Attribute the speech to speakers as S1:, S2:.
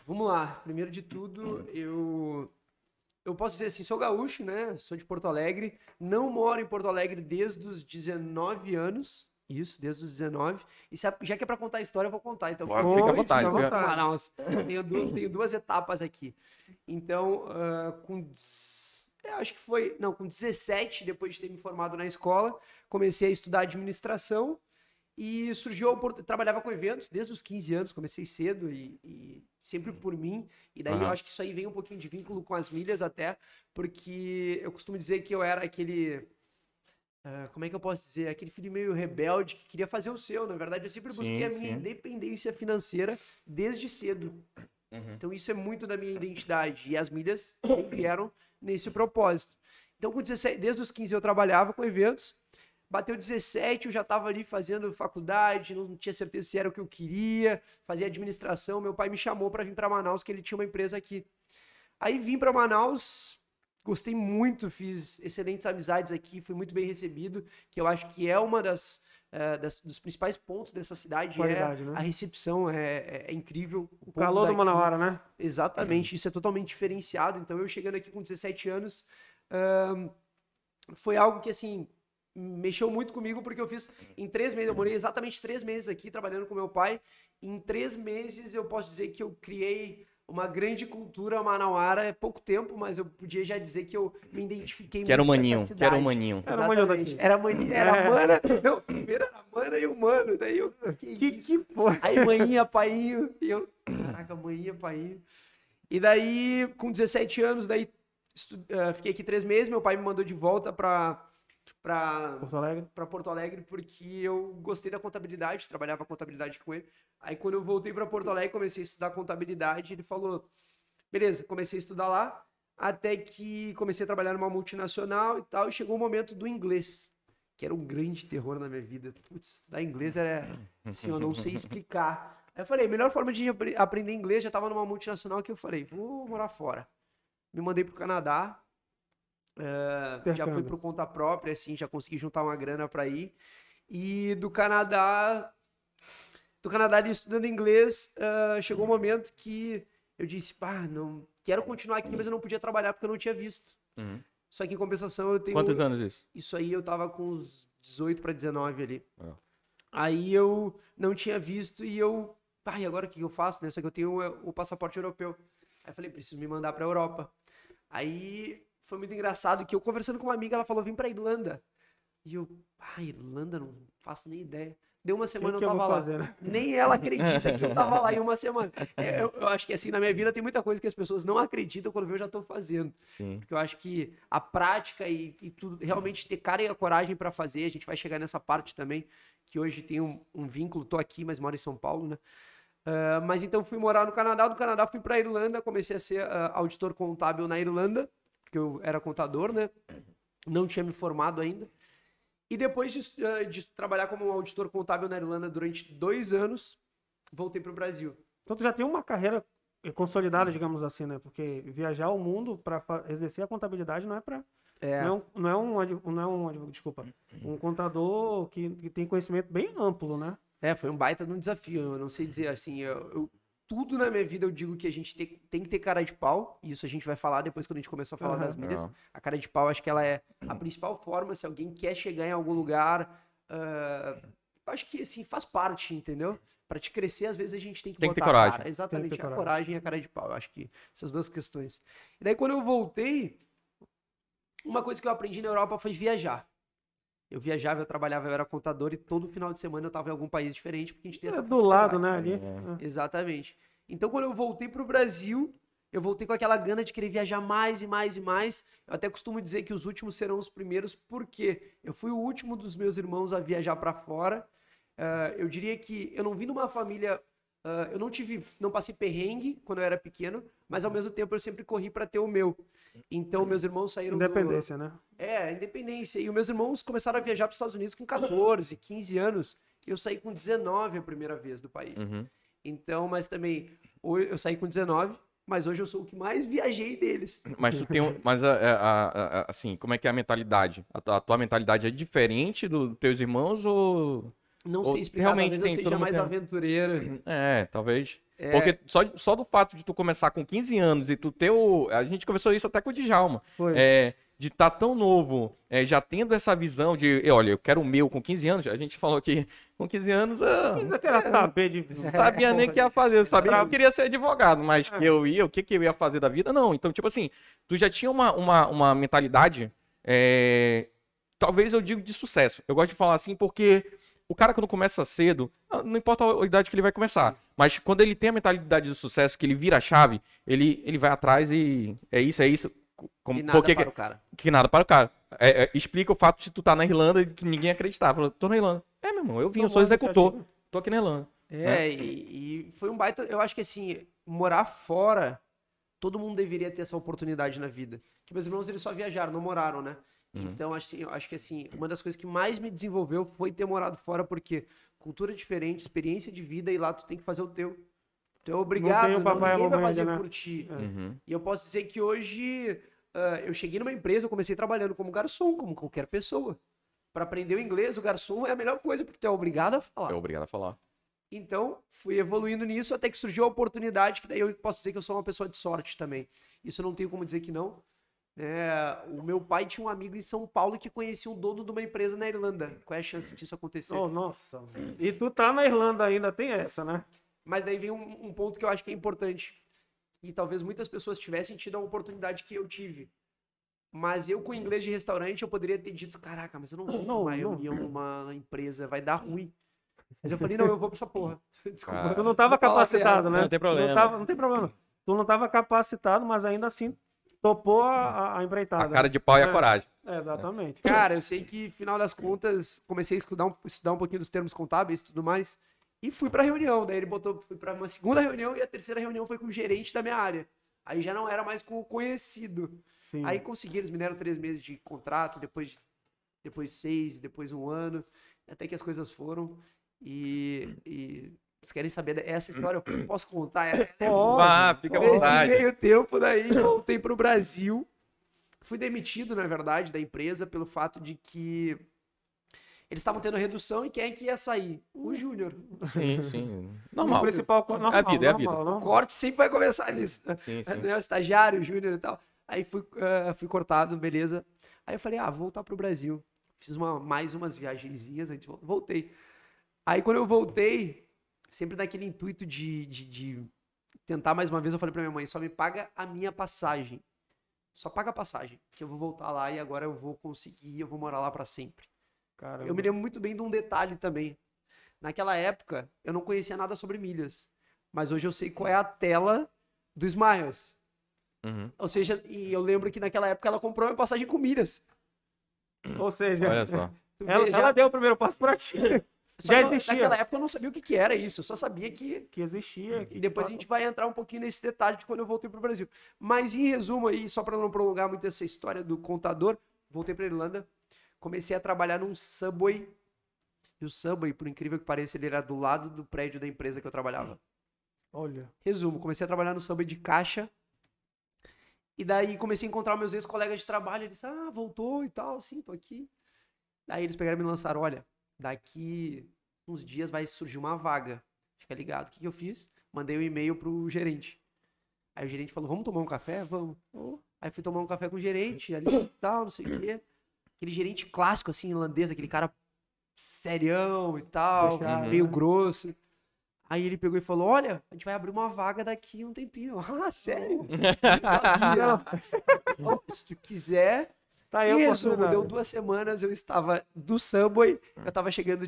S1: Vamos lá. Primeiro de tudo, eu posso dizer assim, sou gaúcho, né? Sou de Porto Alegre. Não moro em Porto Alegre desde os 19 anos. Isso, desde os 19. E já que é pra contar a história, eu vou contar. Então,
S2: Pode, fica à
S1: hoje
S2: vontade.
S1: eu vou
S2: Fica-
S1: pra Manaus. Tenho duas etapas aqui. Então, eu acho que foi... Não, com 17, depois de ter me formado na escola, comecei a estudar administração. E surgiu a oportunidade, trabalhava com eventos desde os 15 anos, comecei cedo e sempre por mim. E daí eu acho que isso aí vem um pouquinho de vínculo com as milhas até, porque eu costumo dizer que eu era aquele, como é que eu posso dizer? Aquele filho meio rebelde que queria fazer o seu. Na verdade, eu sempre busquei a minha independência financeira desde cedo. Então isso é muito da minha identidade. E as milhas vieram nesse propósito. Então, com 17, desde os 15 eu trabalhava com eventos. Bateu 17, eu já estava ali fazendo faculdade, não tinha certeza se era o que eu queria, fazia administração. Meu pai me chamou para vir para Manaus, que ele tinha uma empresa aqui. Aí vim para Manaus, gostei muito, fiz excelentes amizades aqui, fui muito bem recebido, que eu acho que é uma dos principais pontos dessa cidade.
S3: Qualidade, né?
S1: A recepção é incrível.
S3: O calor do Manauara, né?
S1: Exatamente, isso é totalmente diferenciado. Então, eu chegando aqui com 17 anos, foi algo que, assim, mexeu muito comigo, porque eu fiz em 3 meses, eu morei exatamente 3 meses aqui, trabalhando com meu pai. Em 3 meses, eu posso dizer que eu criei uma grande cultura manauara. É pouco tempo, mas eu podia já dizer que eu me identifiquei
S2: Que era o
S1: muito com
S2: maninho,
S1: essa
S2: que era o
S1: cidade.
S2: maninho.
S3: Era o maninho daqui.
S1: Era mana. Não, primeiro era mana e o mano. Daí eu. Que
S3: porra?
S1: Aí manhinha, painho. E eu. Caraca, manhinha, painho. E daí, com 17 anos, daí fiquei aqui 3 meses. Meu pai me mandou de volta pra Porto Alegre, porque eu gostei da contabilidade, trabalhava contabilidade com ele. Aí quando eu voltei para Porto Alegre, comecei a estudar contabilidade, ele falou, beleza, comecei a estudar lá, até que comecei a trabalhar numa multinacional e tal, e chegou o momento do inglês, que era um grande terror na minha vida. Putz, estudar inglês era, assim, eu não sei explicar. Aí eu falei, a melhor forma de aprender inglês, já estava numa multinacional, que eu falei, vou morar fora. Me mandei pro Canadá, já fui por conta própria, assim, já consegui juntar uma grana para ir. E do Canadá ali estudando inglês, chegou um momento que eu disse, não quero continuar aqui, mas eu não podia trabalhar porque eu não tinha visto. Só que em compensação eu tenho...
S2: Quantos anos isso?
S1: Isso aí eu tava com uns 18 para 19 ali. Aí eu não tinha visto e eu... e agora o que eu faço, né? Só que eu tenho o passaporte europeu. Aí eu falei, preciso me mandar pra Europa. Aí foi muito engraçado que eu conversando com uma amiga, ela falou, vim pra Irlanda. E eu, Irlanda, não faço nem ideia. Deu uma semana eu tava lá.
S3: Fazer, né?
S1: Nem ela acredita que eu tava lá em uma semana. Eu acho que assim, na minha vida tem muita coisa que as pessoas não acreditam quando eu já tô fazendo.
S2: Sim.
S1: Porque eu acho que a prática e tudo, realmente ter cara e a coragem pra fazer, a gente vai chegar nessa parte também, que hoje tem um vínculo, tô aqui, mas moro em São Paulo, né? Mas então fui morar no Canadá, do Canadá fui pra Irlanda, comecei a ser auditor contábil na Irlanda, porque eu era contador, né? Não tinha me formado ainda. E depois de trabalhar como auditor contábil na Irlanda durante 2 anos, voltei para o Brasil.
S3: Então tu já tem uma carreira consolidada, digamos assim, né? Porque viajar o mundo para exercer a contabilidade não é para... Não é um contador que tem conhecimento bem amplo, né?
S1: Foi um baita de um desafio. Eu não sei dizer assim, tudo na minha vida eu digo que a gente tem que ter cara de pau. E isso a gente vai falar depois quando a gente começar a falar das milhas. A cara de pau, acho que ela é a principal forma. Se alguém quer chegar em algum lugar, acho que assim, faz parte, entendeu? Pra te crescer, às vezes a gente tem que botar
S2: ter coragem.
S1: a cara. Exatamente,
S3: Tem que ter
S1: a coragem e a cara de pau. Eu acho que essas duas questões. E daí quando eu voltei, uma coisa que eu aprendi na Europa foi viajar. Eu viajava, eu trabalhava, eu era contador e todo final de semana eu estava em algum país diferente, porque a gente tem essa
S3: do lado, né? Ali.
S1: Exatamente. Então, quando eu voltei pro Brasil, eu voltei com aquela gana de querer viajar mais e mais e mais. Eu até costumo dizer que os últimos serão os primeiros, porque eu fui o último dos meus irmãos a viajar para fora. Eu diria que eu não vim numa família... eu não passei perrengue quando eu era pequeno, mas ao mesmo tempo eu sempre corri para ter o meu. Então, meus irmãos saíram...
S3: Independência, né?
S1: Independência. E os meus irmãos começaram a viajar para os Estados Unidos com 14, 15 anos. Eu saí com 19 a primeira vez do país. Então, mas também, eu saí com 19, mas hoje eu sou o que mais viajei deles.
S2: Mas tu tem assim, como é que é a mentalidade? A tua mentalidade é diferente dos teus irmãos ou...
S1: Não sei explicar,
S2: realmente
S1: talvez eu
S2: tem
S1: seja
S2: todo
S1: mais
S2: mundo
S1: aventureiro.
S2: talvez. Porque só do fato de tu começar com 15 anos e tu ter o... A gente conversou isso até com o Djalma.
S3: Foi.
S2: De estar tão novo, já tendo essa visão de, olha, eu quero o meu com 15 anos. A gente falou que com 15 anos...
S3: Eu queria saber de...
S2: Não sabia nem o que ia fazer. Eu sabia que eu queria ser advogado, mas o que eu ia fazer da vida? Não. Então, tipo assim, tu já tinha uma mentalidade, talvez eu digo de sucesso. Eu gosto de falar assim porque o cara quando começa cedo, não importa a idade que ele vai começar, mas quando ele tem a mentalidade de sucesso, que ele vira a chave, ele vai atrás e é isso.
S1: Que nada para o cara.
S2: Que nada para o cara. Explica o fato de tu estar na Irlanda e que ninguém acreditava. Falou, tô na Irlanda. Meu irmão, eu vim, eu sou executor. Tô aqui na Irlanda.
S1: E foi um baita... Eu acho que assim, morar fora, todo mundo deveria ter essa oportunidade na vida. Que meus irmãos, eles só viajaram, não moraram, né? Então, eu acho que assim, uma das coisas que mais me desenvolveu foi ter morado fora, porque cultura diferente, experiência de vida, e lá tu tem que fazer o teu. Tu é obrigado, ninguém vai fazer por ti. E eu posso dizer que hoje, eu cheguei numa empresa, eu comecei trabalhando como garçom, como qualquer pessoa. Para aprender o inglês, o garçom é a melhor coisa, porque tu é obrigado a falar.
S2: É obrigado a falar.
S1: Então, fui evoluindo nisso, até que surgiu a oportunidade, que daí eu posso dizer que eu sou uma pessoa de sorte também. Isso eu não tenho como dizer que não. O meu pai tinha um amigo em São Paulo que conhecia o dono de uma empresa na Irlanda. Qual é a chance disso acontecer?
S3: Oh, nossa. E tu tá na Irlanda ainda, tem essa, né?
S1: Mas daí vem um ponto que eu acho que é importante. E talvez muitas pessoas tivessem tido a oportunidade que eu tive. Mas eu, com inglês de restaurante, eu poderia ter dito, caraca, mas eu não vou numa reunião numa empresa, vai dar ruim. Mas eu falei, não, eu vou pra essa porra. Desculpa.
S3: Tu não tava capacitado, né?
S2: Não tem problema.
S3: Não tem problema. Tu não tava capacitado, mas ainda assim topou a empreitada.
S2: A cara de pau e a coragem.
S3: Exatamente.
S1: Cara, eu sei que, final das contas, comecei a estudar um pouquinho dos termos contábeis e tudo mais. E fui pra reunião. Daí ele fui pra uma segunda reunião e a terceira reunião foi com o gerente da minha área. Aí já não era mais com o conhecido.
S3: Sim.
S1: Aí consegui, eles me deram 3 meses de contrato, depois 6, depois 1 ano. Até que as coisas foram. E vocês querem saber dessa história? Eu posso contar?
S2: Fica à vontade.
S1: Nesse meio tempo, daí voltei pro Brasil. Fui demitido, na verdade, da empresa pelo fato de que eles estavam tendo redução e quem é que ia sair? O Júnior.
S2: Sim. Normal.
S3: O principal, normal,
S2: É a vida.
S1: O corte sempre vai começar nisso.
S2: Sim.
S1: O estagiário, o Júnior e tal. Aí fui cortado, beleza. Aí eu falei, vou voltar pro Brasil. Fiz mais umas viagenzinhas, antes voltei. Aí quando eu voltei, sempre naquele intuito de tentar mais uma vez, eu falei pra minha mãe, só me paga a minha passagem. Só paga a passagem, que eu vou voltar lá e agora eu vou conseguir, eu vou morar lá pra sempre.
S3: Caramba.
S1: Eu me lembro muito bem de um detalhe também. Naquela época, eu não conhecia nada sobre milhas. Mas hoje eu sei qual é a tela do Smiles. Ou seja, e eu lembro que naquela época ela comprou minha passagem com milhas.
S3: Ou seja,
S2: olha só.
S3: Ela deu o primeiro passo pra ti. Já existia.
S1: Naquela época eu não sabia o que era isso. Eu só sabia que
S3: existia.
S1: E depois a gente vai entrar um pouquinho nesse detalhe de quando eu voltei pro Brasil. Mas em resumo aí, só para não prolongar muito essa história do contador, voltei pra Irlanda, comecei a trabalhar num Subway. E o Subway, por incrível que pareça, ele era do lado do prédio da empresa que eu trabalhava.
S3: Olha.
S1: Resumo, comecei a trabalhar no Subway de caixa. E daí comecei a encontrar meus ex-colegas de trabalho. Eles, voltou e tal, sim, tô aqui. Daí eles pegaram e me lançaram, olha, daqui uns dias vai surgir uma vaga. Fica ligado. O que eu fiz? Mandei um e-mail pro gerente. Aí o gerente falou, vamos tomar um café? Vamos. Aí fui tomar um café com o gerente, ali e tal, não sei o quê. Aquele gerente clássico, assim, irlandês, aquele cara serião e tal, meio grosso. Aí ele pegou e falou, olha, a gente vai abrir uma vaga daqui um tempinho. Sério? Se tu quiser...
S3: Tá aí,
S1: em resumo, deu 2 semanas, eu estava do Subway, eu estava chegando